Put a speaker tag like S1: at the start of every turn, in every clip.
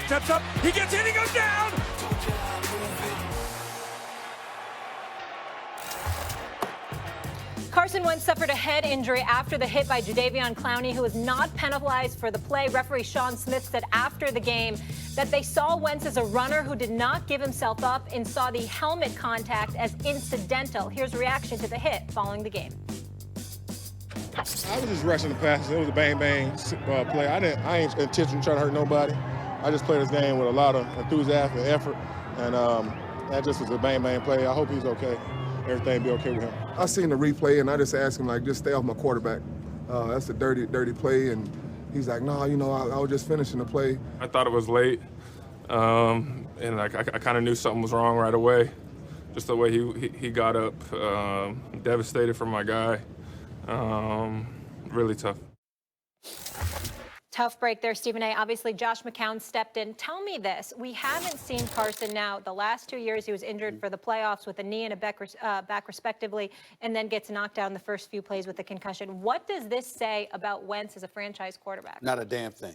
S1: steps up, he gets hit, he goes down!
S2: Carson Wentz suffered a head injury after the hit by Jadeveon Clowney, who was not penalized for the play. Referee Sean Smith said after the game that they saw Wentz as a runner who did not give himself up and saw the helmet contact as incidental. Here's a reaction to the hit following the game.
S3: I was just rushing the passes. It was a bang-bang play. I ain't intentionally trying to hurt nobody. I just played this game with a lot of enthusiasm and effort, and that just was a bang-bang play. I hope he's okay. Everything be okay with him.
S4: I seen the replay, and I just asked him, like, just stay off my quarterback. That's a dirty play, and he's like, no, you know, I was just finishing the play.
S5: I thought it was late, and like I kind of knew something was wrong right away. Just the way he got up, devastated for my guy. Really tough.
S2: Tough break there, Stephen A. Obviously, Josh McCown stepped in. Tell me this. We haven't seen Carson now. The last 2 years, he was injured for the playoffs with a knee and a back respectively, and then gets knocked out in the first few plays with a concussion. What does this say about Wentz as a franchise quarterback?
S6: Not a damn thing.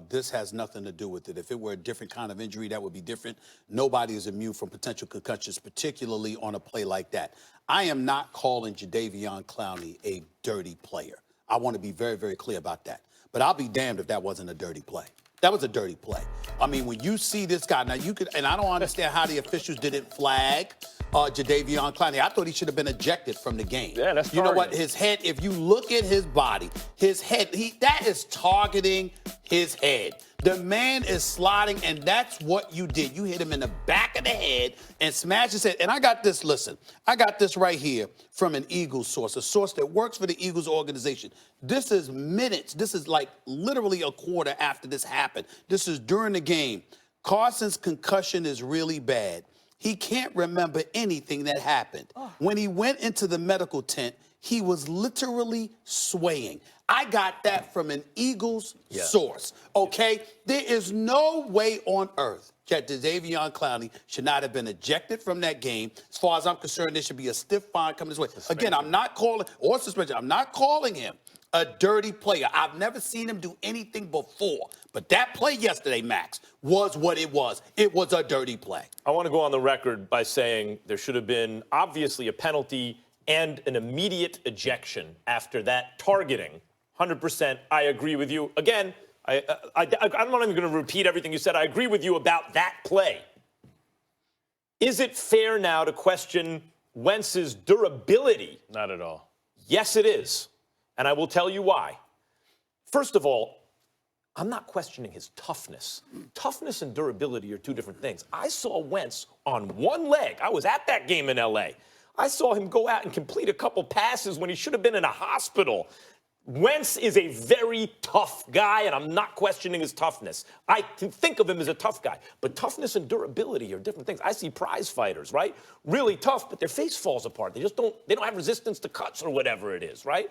S6: This has nothing to do with it. If it were a different kind of injury, that would be different. Nobody is immune from potential concussions, particularly on a play like that. I am not calling Jadeveon Clowney a dirty player. I want to be very, very clear about that. But I'll be damned if that wasn't a dirty play. That was a dirty play. I mean, when you see this guy, now you could, and I don't understand how the officials didn't flag Jadeveon Clowney. I thought he should have been ejected from the game.
S7: Yeah, that's
S6: You know what? His head, if you look at his body, his head, that is targeting his head. The man is sliding, and that's what you did. You hit him in the back of the head and smashed his head. And I got this, listen, I got this right here from an Eagles source, a source that works for the Eagles organization. This is minutes. This is like literally a quarter after this happened. This is during the game. Carson's concussion is really bad. He can't remember anything that happened. When he went into the medical tent, he was literally swaying. I got that from an Eagles source, okay? There is no way on earth that Jadeveon Clowney should not have been ejected from that game. As far as I'm concerned, there should be a stiff fine coming this way. Again, I'm not calling, or suspension, I'm not calling him a dirty player. I've never seen him do anything before. But that play yesterday, Max, was what it was. It was a dirty play.
S7: I want to go on the record by saying there should have been obviously a penalty and an immediate ejection after that targeting. 100%, I agree with you. Again, I'm not even going to repeat everything you said. I agree with you about that play. Is it fair now to question Wentz's durability?
S8: Not at all.
S7: Yes, it is. And I will tell you why. First of all, I'm not questioning his toughness. Toughness and durability are two different things. I saw Wentz on one leg. I was at that game in L.A. I saw him go out and complete a couple passes when he should have been in a hospital. Wentz is a very tough guy, and I'm not questioning his toughness. I can think of him as a tough guy. But toughness and durability are different things. I see prize fighters, right? Really tough, but their face falls apart. They don't have resistance to cuts or whatever it is, right?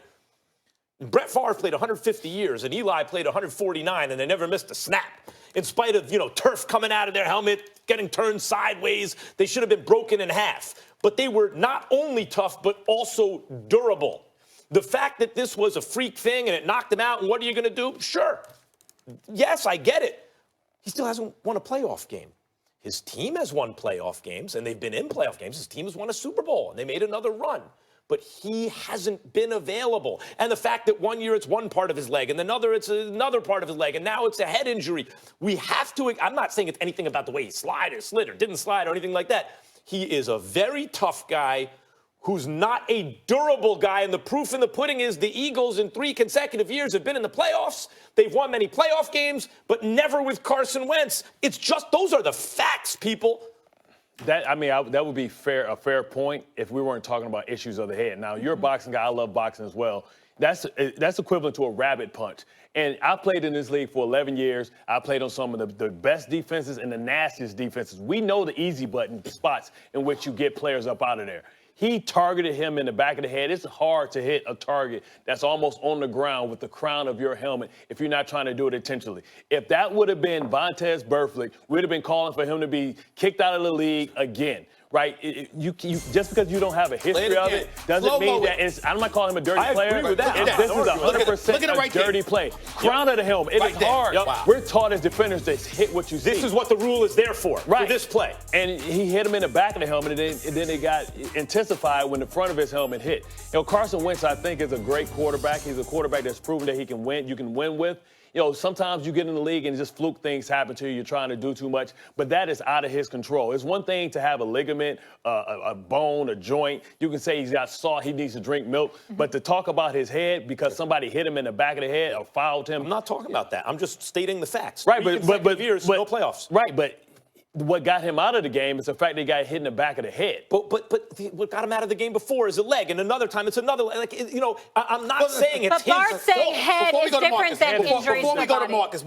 S7: Brett Favre played 150 years, and Eli played 149, and they never missed a snap. In spite of, turf coming out of their helmet, getting turned sideways, they should have been broken in half. But they were not only tough, but also durable. The fact that this was a freak thing and it knocked him out, and what are you going to do? Sure. Yes, I get it. He still hasn't won a playoff game. His team has won playoff games, and they've been in playoff games. His team has won a Super Bowl, and they made another run. But he hasn't been available. And the fact that 1 year it's one part of his leg, and another it's another part of his leg, and now it's a head injury. We have to, I'm not saying it's anything about the way he slid or didn't slide or anything like that. He is a very tough guy who's not a durable guy, and the proof in the pudding is the Eagles in 3 consecutive years have been in the playoffs. They've won many playoff games, but never with Carson Wentz. It's just, those are the facts, people.
S8: That would be a fair point if we weren't talking about issues of the head. Now, you're a boxing guy. I love boxing as well. That's equivalent to a rabbit punch. And I played in this league for 11 years. I played on some of the best defenses and the nastiest defenses. We know the easy button spots in which you get players up out of there. He targeted him in the back of the head. It's hard to hit a target that's almost on the ground with the crown of your helmet if you're not trying to do it intentionally. If that would have been Vontaze Burfict, we'd have been calling for him to be kicked out of the league again. right? You just because you don't have a history of it doesn't mean that it's. I'm not calling him a dirty player.
S7: I agree with that.
S8: This is 100% a dirty play. Crown of the helmet. It is hard.
S7: Wow.
S8: We're taught as defenders to hit what you see.
S7: This is what the rule is there for this play.
S8: And he hit him in the back of the helmet, and then it got intensified when the front of his helmet hit. Carson Wentz, I think, is a great quarterback. He's a quarterback that's proven that he can win. You can win with. Sometimes you get in the league and just fluke things happen to you. You're trying to do too much, but that is out of his control. It's one thing to have a ligament, a bone, a joint. You can say he's got salt, he needs to drink milk, but to talk about his head because somebody hit him in the back of the head or fouled him.
S7: I'm not talking about that. I'm just stating the facts.
S8: Right, but
S7: years, no playoffs.
S8: Right, but what got him out of the game is the fact that he got hit in the back of the head.
S7: But what got him out of the game before is a leg, and another time it's another leg. I'm not saying it's
S2: his. But Bart's saying head is different than injuries.
S6: Before we go to Marcus,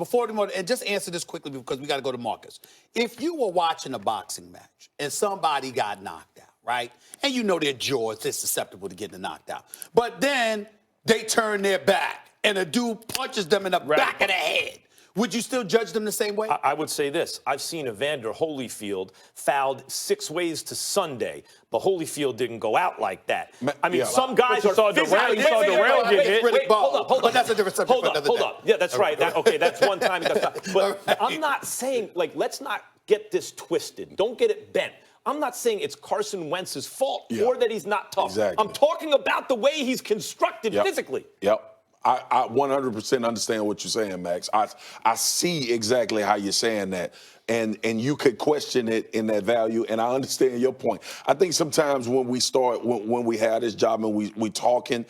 S6: and just answer this quickly because we got to go to Marcus. If you were watching a boxing match and somebody got knocked out, right, and their jaws is susceptible to getting knocked out, but then they turn their back and a dude punches them in the back of the head, would you still judge them the same way?
S7: I would say this. I've seen Evander Holyfield fouled 6 ways to Sunday, but Holyfield didn't go out like that. I mean, some guys are physically...
S8: You saw Darrell get hit.
S7: Wait, hold up.
S6: But that's a different subject for another day.
S7: Hold up. Yeah, that's right. That's one time he got fouled. But I'm not saying, let's not get this twisted. Don't get it bent. I'm not saying it's Carson Wentz's fault or that he's not tough.
S9: Exactly.
S7: I'm talking about the way he's constructed physically.
S9: Yep. I 100% understand what you're saying, Max. I see exactly how you're saying that. And you could question it in that value, and I understand your point. I think sometimes when we start, when we have this job and we talking,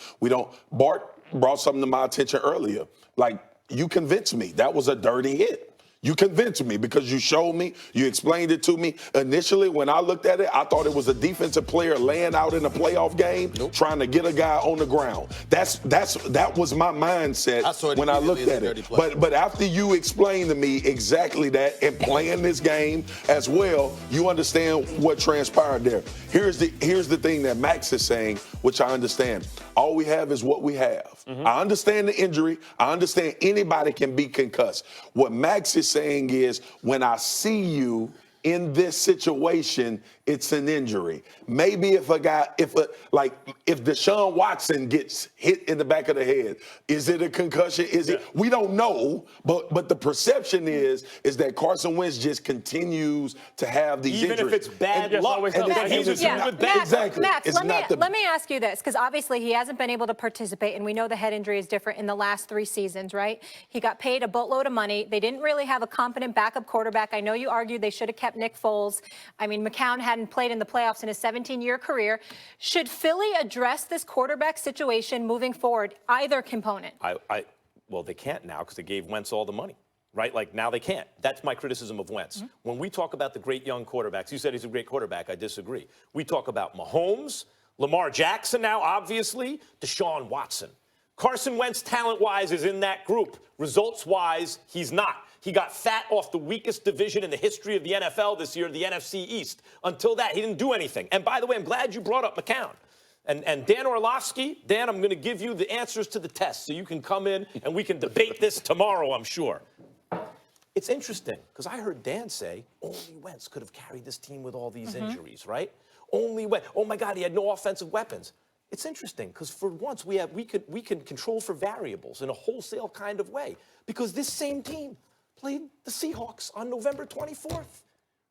S9: Bart brought something to my attention earlier. Like, you convinced me. That was a dirty hit. You convinced me because you showed me, you explained it to me. Initially, when I looked at it, I thought it was a defensive player laying out in a playoff game, trying to get a guy on the ground. That was my mindset when I looked at it. But after you explained to me exactly that and playing this game as well, you understand what transpired there. Here's the thing that Max is saying, which I understand. All we have is what we have. I understand the injury. I understand anybody can be concussed. What Max is saying is, when I see you in this situation, it's an injury. Maybe if Deshaun Watson gets hit in the back of the head, is it a concussion? We don't know, but the perception is that Carson Wentz just continues to have these injuries.
S7: Even if it's bad luck.
S9: Exactly.
S2: Max, let me ask you this, because obviously he hasn't been able to participate, and we know the head injury is different in the last 3 seasons, right? He got paid a boatload of money. They didn't really have a competent backup quarterback. I know you argued they should have kept Nick Foles. I mean, McCown hadn't played in the playoffs in his 17-year career. Should Philly address this quarterback situation moving forward, either component?
S7: Well, they can't now because they gave Wentz all the money, right? Now they can't. That's my criticism of Wentz. When we talk about the great young quarterbacks, you said he's a great quarterback. I disagree. We talk about Mahomes, Lamar Jackson now, obviously, Deshaun Watson. Carson Wentz, talent-wise, is in that group. Results-wise, he's not. He got fat off the weakest division in the history of the NFL this year, the NFC East. Until that, he didn't do anything. And by the way, I'm glad you brought up McCown. And Dan Orlovsky, Dan, I'm going to give you the answers to the test so you can come in and we can debate this tomorrow, I'm sure. It's interesting because I heard Dan say only Wentz could have carried this team with all these injuries, right? Only Wentz. Oh, my God, he had no offensive weapons. It's interesting because for once we can control for variables in a wholesale kind of way because this same team played the Seahawks on November 24th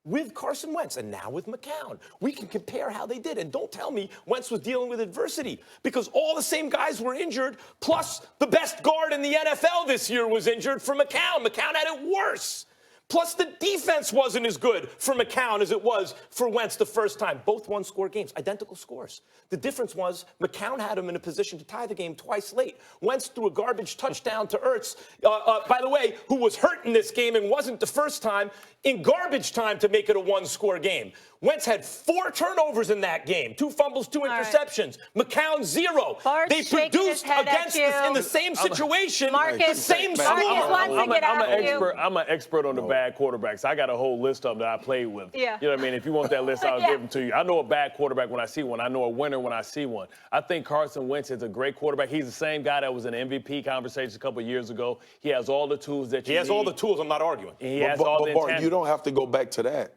S7: with Carson Wentz and now with McCown. We can compare how they did. And don't tell me Wentz was dealing with adversity because all the same guys were injured, plus the best guard in the NFL this year was injured for McCown. McCown had it worse. Plus, the defense wasn't as good for McCown as it was for Wentz the first time. Both one-score games, identical scores. The difference was McCown had him in a position to tie the game twice late. Wentz threw a garbage touchdown to Ertz, by the way, who was hurt in this game and wasn't the first time, in garbage time to make it a one-score game. Wentz had 4 turnovers in that game, 2 fumbles, 2 interceptions. McCown, 0.
S2: Bart's
S7: they produced against us in the same situation, the same score.
S8: I'm an expert on the bad quarterbacks. I got a whole list of them that I played with.
S2: Yeah.
S8: You know what I mean? If you want that list, I'll give them to you. I know a bad quarterback when I see one. I know a winner when I see one. I think Carson Wentz is a great quarterback. He's the same guy that was in the MVP conversation a couple of years ago. He has all the tools that you need.
S7: He has all the tools. I'm not arguing.
S8: He has all the
S9: Bart, you don't have to go back to that.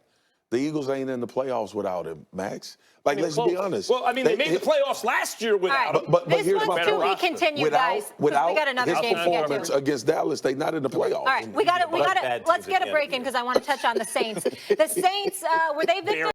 S9: The Eagles ain't in the playoffs without him, Max. Like, let's be honest.
S7: Well, I mean, they made the playoffs last year without him.
S9: But
S2: this
S9: here's
S2: one's
S9: my
S2: to
S9: point.
S2: be continued, guys. 'Cause we got another
S9: his
S2: game to get
S9: performance
S2: to.
S9: against Dallas, they not in the playoffs.
S2: All right, we got to. Let's get a break in because I want to touch on the Saints. The Saints were they victims?